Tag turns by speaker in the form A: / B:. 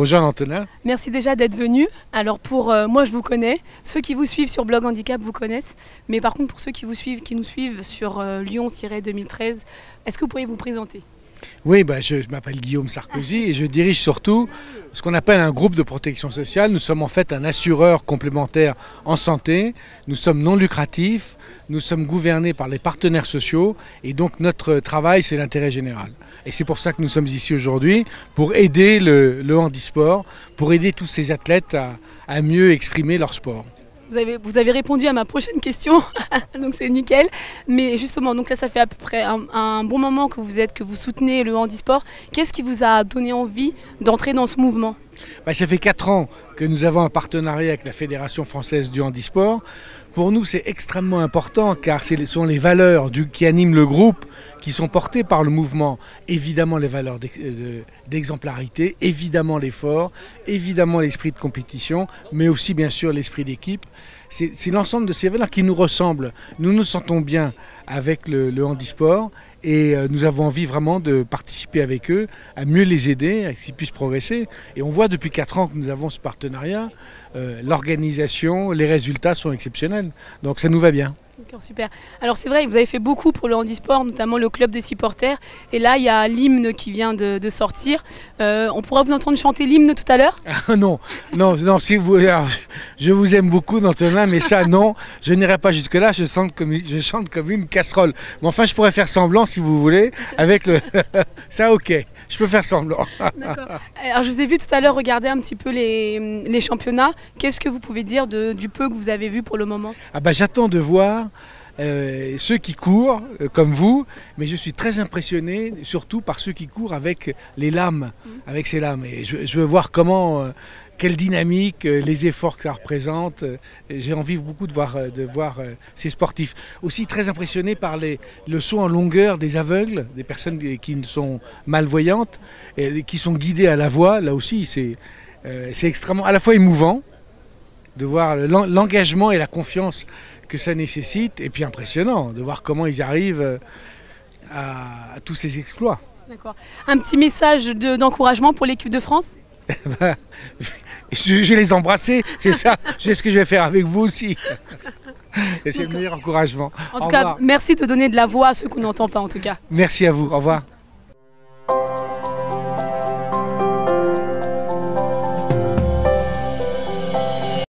A: Bonjour Antonin.
B: Merci déjà d'être venu. Alors pour moi je vous connais, ceux qui vous suivent sur Blog Handicap vous connaissent, mais par contre pour ceux qui nous suivent sur Lyon-2013, est-ce que vous pourriez vous présenter?
A: Oui, je m'appelle Guillaume Sarkozy et je dirige surtout ce qu'on appelle un groupe de protection sociale. Nous sommes en fait un assureur complémentaire en santé. Nous sommes non lucratifs, nous sommes gouvernés par les partenaires sociaux et donc notre travail c'est l'intérêt général. Et c'est pour ça que nous sommes ici aujourd'hui, pour aider le handisport, pour aider tous ces athlètes à mieux exprimer leur sport.
B: Vous avez répondu à ma prochaine question, donc c'est nickel. Mais justement, donc là ça fait à peu près un bon moment que vous soutenez le handisport. Qu'est-ce qui vous a donné envie d'entrer dans ce mouvement?
A: Ça fait 4 ans que nous avons un partenariat avec la Fédération française du handisport. Pour nous, c'est extrêmement important car ce sont les valeurs qui animent le groupe qui sont portées par le mouvement. Évidemment les valeurs d'exemplarité, évidemment l'effort, évidemment l'esprit de compétition, mais aussi bien sûr l'esprit d'équipe. C'est l'ensemble de ces valeurs qui nous ressemblent. Nous nous sentons bien avec le handisport et nous avons envie vraiment de participer avec eux, à mieux les aider, à ce qu'ils puissent progresser. Et on voit depuis 4 ans que nous avons ce partenariat, l'organisation, les résultats sont exceptionnels. Donc ça nous va bien.
B: D'accord, super. Alors c'est vrai que vous avez fait beaucoup pour le handisport, notamment le club de supporters. Et là, il y a l'hymne qui vient de sortir. On pourra vous entendre chanter l'hymne tout à l'heure?
A: Non, si vous, alors, je vous aime beaucoup, Antonin, mais ça, non, je n'irai pas jusque-là, je chante comme une casserole. Mais enfin, je pourrais faire semblant, si vous voulez, avec le... ça, ok, je peux faire semblant.
B: D'accord. Alors je vous ai vu tout à l'heure regarder un petit peu les championnats. Qu'est-ce que vous pouvez dire du peu que vous avez vu pour le moment?
A: J'attends de voir ceux qui courent comme vous, mais je suis très impressionné surtout par ceux qui courent avec les lames, avec ces lames. Et je veux voir quelle dynamique, les efforts que ça représente. J'ai envie beaucoup de voir ces sportifs. Aussi très impressionné par le saut en longueur des aveugles, des personnes qui sont malvoyantes, et qui sont guidées à la voix. Là aussi, c'est extrêmement à la fois émouvant de voir l'engagement et la confiance que ça nécessite, et puis impressionnant de voir comment ils arrivent à tous ces exploits.
B: D'accord. Un petit message d'encouragement pour l'équipe de France?
A: Je vais les embrasser, c'est ça, c'est ce que je vais faire avec vous aussi. Et c'est le meilleur encouragement.
B: En tout cas, merci de donner de la voix à ceux qu'on n'entend pas en tout cas.
A: Merci à vous, au revoir.